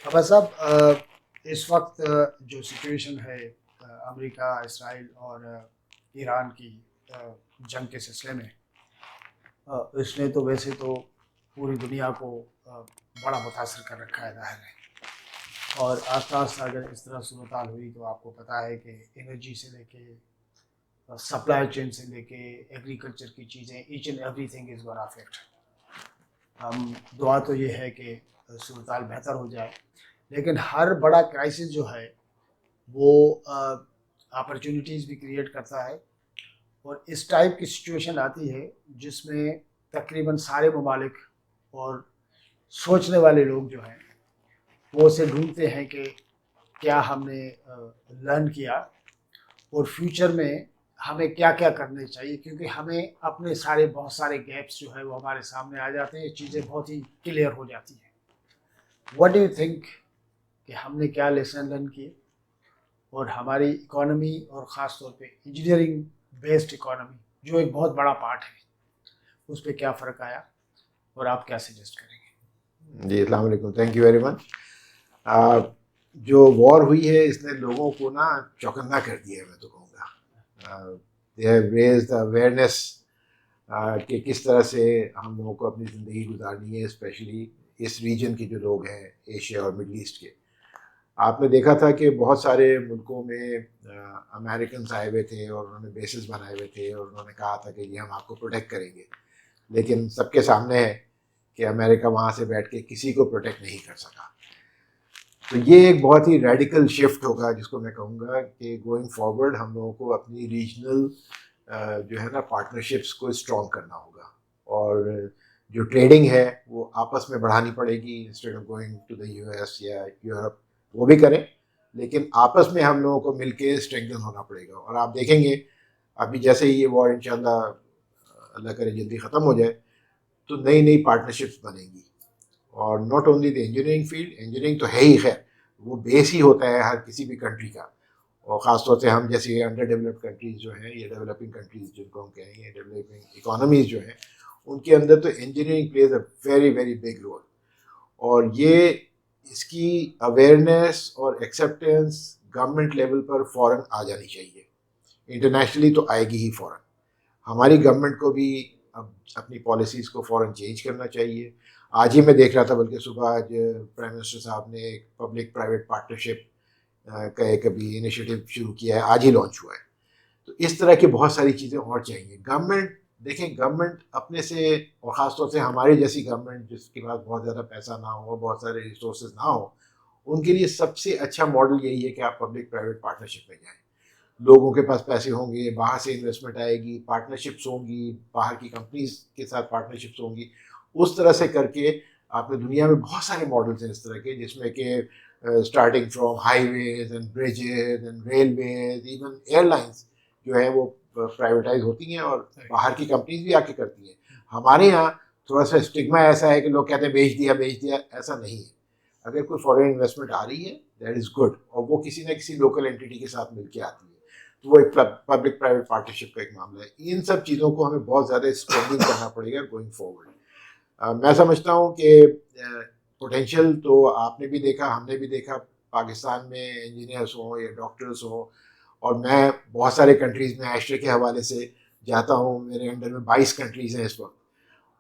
ابا صاحب، اس وقت جو سچویشن ہے امریکہ اسرائیل اور ایران کی جنگ کے سلسلے میں، اس نے تو ویسے تو پوری دنیا کو بڑا متاثر کر رکھا ہے ظاہر ہے. اور آہستہ آہستہ اگر اس طرح صورتحال ہوئی تو آپ کو پتہ ہے کہ انرجی سے لے کے سپلائی چین سے لے کے ایگریکلچر کی چیزیں each and everything is gonna affect. ہم دعا تو یہ ہے کہ صورتحال بہتر ہو جائے، لیکن ہر بڑا کرائسس جو ہے وہ اپرچونیٹیز بھی کریٹ کرتا ہے. اور اس ٹائپ کی سچویشن آتی ہے جس میں تقریباً سارے ممالک اور سوچنے والے لوگ جو ہیں وہ اسے ڈھونڈتے ہیں کہ کیا ہم نے لرن کیا اور فیوچر میں ہمیں کیا کیا کرنے چاہیے، کیونکہ ہمیں اپنے بہت سارے گیپس جو ہے وہ ہمارے سامنے آ جاتے ہیں، یہ چیزیں بہت ہی کلیئر ہو جاتی ہیں. واٹ ڈو یو تھنک کہ ہم نے کیا لیسن لرن کیے، اور ہماری اکانومی اور خاص طور پہ انجینئرنگ بیسڈ اکانومی جو ایک بہت بڑا پارٹ ہے اس پہ کیا فرق آیا اور آپ کیا سجیسٹ کریں گے؟ جی السلام علیکم، تھینک یو ویری مچ. جو وار ہوئی ہے اس نے لوگوں کو نا چوکنا کر دیا ہے، میں تو کہوں گا. They have raise the awareness کہ کس طرح سے ہم لوگوں کو اپنی زندگی گزارنی ہے، اسپیشلی اس ریجن کے جو لوگ ہیں ایشیا اور مڈل ایسٹ کے. آپ نے دیکھا تھا کہ بہت سارے ملکوں میں امریکنس آئے ہوئے تھے اور انہوں نے بیسز بنائے ہوئے تھے اور انہوں نے کہا تھا کہ یہ ہم آپ کو پروٹیکٹ کریں گے، لیکن سب کے سامنے ہے کہ امریکہ وہاں سے بیٹھ کے کسی کو پروٹیکٹ نہیں کر سکا. تو یہ ایک بہت ہی ریڈیکل شفٹ ہوگا جس کو میں کہوں گا کہ گوئنگ فارورڈ ہم لوگوں کو اپنی ریجنل جو ہے نا پارٹنرشپس کو اسٹرانگ کرنا ہوگا، اور جو ٹریڈنگ ہے وہ آپس میں بڑھانی پڑے گی. Instead of going to the U S یا یورپ وہ بھی کریں، لیکن آپس میں ہم لوگوں کو مل کے اسٹرینگن ہونا پڑے گا. اور آپ دیکھیں گے ابھی جیسے ہی یہ وار انشاءاللہ اللہ کرے جلدی ختم ہو جائے تو نئی نئی پارٹنرشپس بنیں گی. اور not only the engineering field, engineering تو ہے ہی، خیر وہ بیس ہی ہوتا ہے ہر کسی بھی کنٹری کا، اور خاص طور سے ہم جیسے انڈر ڈیولپڈ کنٹریز جو ہیں، یہ ڈیولپنگ کنٹریز جن کو ہم کہیں گے، ڈیولپنگ اکانومیز جو ہیں، ان کے اندر تو engineering plays a very very big role. اور یہ اس کی اویئرنیس اور ایکسیپٹینس گورنمنٹ لیول پر فوراً آ جانی چاہیے. انٹرنیشنلی تو آئے گی ہی فوراً. ہماری گورنمنٹ کو بھی اب اپنی پالیسیز کو فوراً چینج کرنا چاہیے. آج ہی میں دیکھ رہا تھا، بلکہ صبح آج پرائم منسٹر صاحب نے ایک پبلک پرائیویٹ پارٹنرشپ کا ایک ابھی انیشیٹو شروع کیا ہے، آج ہی لانچ ہوا ہے. تو اس طرح کی بہت ساری چیزیں اور چاہیے. گورنمنٹ دیکھیں، گورنمنٹ اپنے سے، اور خاص طور سے ہماری جیسی گورنمنٹ جس کے پاس بہت زیادہ پیسہ نہ ہو، بہت سارے ریسورسز نہ ہو، ان کے لیے سب سے اچھا ماڈل یہی ہے کہ آپ پبلک پرائیویٹ پارٹنرشپ میں جائیں. لوگوں کے پاس پیسے ہوں گے، باہر سے انویسٹمنٹ آئے گی، پارٹنرشپس ہوں گی، باہر کی کمپنیز کے ساتھ پارٹنرشپس ہوں گی. اس طرح سے کر کے آپ نے دنیا میں بہت سارے ماڈلس ہیں اس طرح کے، جس میں کہ starting from highways and bridges and railways, even airlines جو ہیں وہ پرائیویٹائز ہوتی ہیں اور باہر کی کمپنیز بھی آ کے کرتی ہیں. ہمارے یہاں تھوڑا سا اسٹگما ایسا ہے کہ لوگ کہتے ہیں بیچ دیا. ایسا نہیں ہے. اگر کوئی فورین انویسٹمنٹ آ رہی ہے دیٹ از گڈ، اور وہ کسی نہ کسی لوکل اینٹی کے ساتھ مل کے آتی ہے، تو وہ ایک پبلک پرائیویٹ پارٹنرشپ کا ایک معاملہ ہے. ان سب چیزوں کو ہمیں بہت زیادہ اسٹرینتھن کرنا پڑے گا گوئنگ فارورڈ. میں سمجھتا ہوں کہ پوٹینشیل تو آپ نے بھی دیکھا، ہم نے بھی دیکھا، پاکستان میں انجینئرس ہوں یا ڈاکٹرس ہوں، اور میں بہت سارے کنٹریز میں ایشیا کے حوالے سے جاتا ہوں. میرے انڈر میں 22 کنٹریز ہیں اس وقت،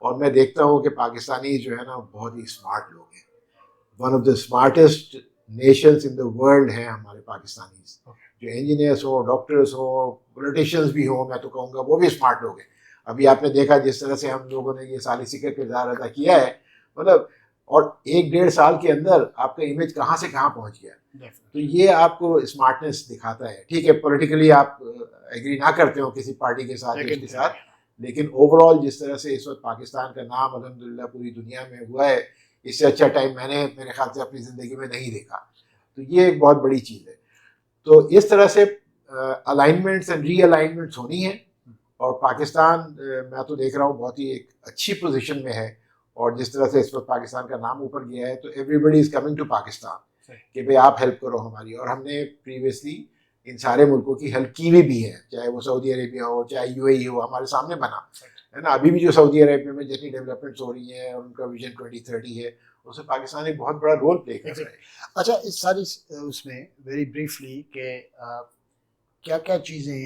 اور میں دیکھتا ہوں کہ پاکستانی جو ہے نا بہت ہی اسمارٹ لوگ ہیں. One of the smartest nations in the world ہیں ہمارے پاکستانیز. جو انجینئرس ہوں، ڈاکٹرس ہوں، پولیٹیشینس بھی ہوں، میں تو کہوں گا وہ بھی اسمارٹ لوگ ہیں. ابھی آپ نے دیکھا جس طرح سے ہم لوگوں نے یہ ثالثی کا کردار ادا کیا ہے، مطلب، اور 1-1.5 سال کے اندر آپ کا امیج کہاں سے کہاں پہنچ گیا. تو یہ آپ کو اسمارٹنیس دکھاتا ہے. ٹھیک ہے پولیٹیکلی آپ ایگری نہ کرتے ہو کسی پارٹی کے ساتھ اس کے ساتھ، لیکن اوور آل جس طرح سے اس وقت پاکستان کا نام الحمدللہ پوری دنیا میں ہوا ہے، اس سے اچھا ٹائم میں نے میرے خیال سے اپنی زندگی میں نہیں دیکھا. تو یہ ایک بہت بڑی چیز ہے. تو اس طرح سے الائنمنٹس اینڈ ری الائنمنٹس ہونی ہیں. اور پاکستان میں تو دیکھ رہا ہوں بہت ہی ایک اچھی پوزیشن میں ہے، اور جس طرح سے اس وقت پاکستان کا نام اوپر گیا ہے تو everybody is coming to Pakistan کہ بھائی آپ ہیلپ کرو ہماری. اور ہم نے پریویسلی ان سارے ملکوں کی ہیلپ کی بھی ہے، چاہے وہ سعودی عربیہ ہو، چاہے یو اے ای ہو، ہمارے سامنے بنا ہے نا. ابھی بھی جو سعودی عربیہ میں جتنی ڈیولپمنٹس ہو رہی ہیں، ان کا ویژن 2030 ہے، اس میں پاکستان ایک بہت بڑا رول پلے کر رہا ہے. اچھا اس ساری اس میں ویری بریفلی کہ کیا کیا چیزیں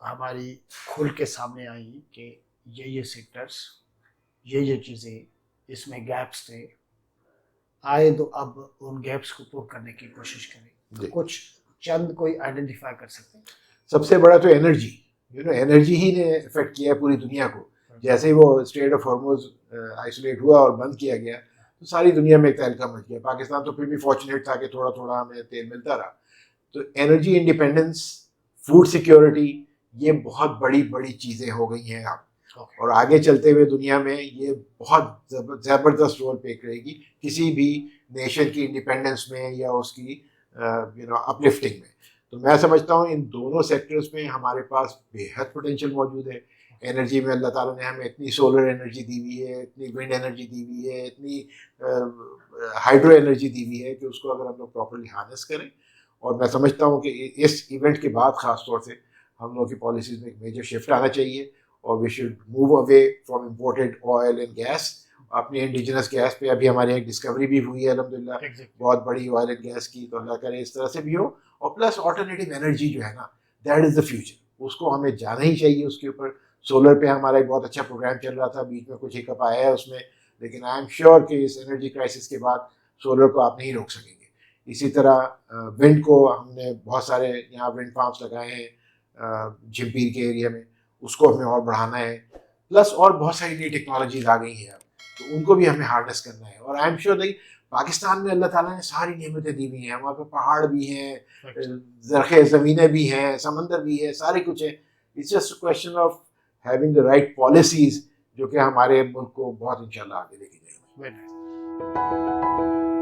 ہماری کھل کے سامنے آئیں کہ یہ سیکٹرس یہ چیزیں اس میں گیپس تھے آئے تو اب ان گیپس کو پور کرنے کی کوشش کریں, کچھ چند کوئی آئیڈینٹیفائی کر سکتے ہیں؟ سب سے بڑا تو انرجی, انرجی ہی نے افیکٹ کیا ہے پوری دنیا کو. جیسے ہی وہ اسٹریٹ آف ہارموز آئسولیٹ ہوا اور بند کیا گیا تو ساری دنیا میں ایک تہلکہ مچ گیا. پاکستان تو پھر بھی فارچونیٹ تھا کہ تھوڑا تھوڑا ہمیں تیل ملتا رہا. تو انرجی انڈیپینڈنس, فوڈ سیکیورٹی, یہ بہت بڑی بڑی چیزیں ہو گئی ہیں اب, اور آگے چلتے ہوئے دنیا میں یہ بہت زبردست رول پلے کرے گی کسی بھی نیشن کی انڈیپینڈنس میں یا اس کی اپلفٹنگ میں. تو میں سمجھتا ہوں ان دونوں سیکٹرز میں ہمارے پاس بے حد پوٹینشیل موجود ہے. انرجی میں اللہ تعالیٰ نے ہمیں اتنی سولر انرجی دی ہوئی ہے, اتنی ونڈ انرجی دی ہوئی ہے, اتنی ہائیڈرو انرجی دی ہوئی ہے کہ اس کو اگر ہم لوگ پراپرلی ہارنس کریں. اور میں سمجھتا ہوں کہ اس ایونٹ کے بعد خاص طور سے ہم لوگوں کی پالیسیز میں ایک میجر شفٹ آنا چاہیے, اور we should move away from imported oil and gas. اپنی انڈیجنس گیس پہ ابھی ہمارے ایک ڈسکوری بھی ہوئی ہے الحمدللہ, بہت بڑی آئل اینڈ گیس کی, تو اللہ کرے اس طرح سے بھی ہو. اور پلس آلٹرنیٹیو انرجی جو ہے نا, دیٹ از دا فیوچر, اس کو ہمیں جانا ہی چاہیے. اس کے اوپر سولر پہ ہمارا ایک بہت اچھا پروگرام چل رہا تھا, بیچ میں کچھ ہیکپ آیا ہے اس میں, لیکن آئی ایم شیور کہ اس انرجی کرائسس کے بعد سولر کو آپ نہیں روک سکیں گے. اسی طرح ونڈ کو ہم نے بہت سارے یہاں ونڈ فارمس لگائے ہیں جھمپیر کے ایریا میں, اس کو ہمیں اور بڑھانا ہے. پلس اور بہت ساری نئی ٹیکنالوجیز آ گئی ہیں اب, تو ان کو بھی ہمیں ہارنس کرنا ہے. اور آئی ایم شیور دیکھیے پاکستان میں اللہ تعالیٰ نے ساری نعمتیں دی ہوئی ہیں, وہاں پہ پہاڑ بھی ہیں, زرخیز زمینیں بھی ہیں, سمندر بھی ہے, سارے کچھ ہے. It's just question of having the right policies جو کہ ہمارے ملک کو بہت انشاءاللہ آگے لے کے جائیں گے.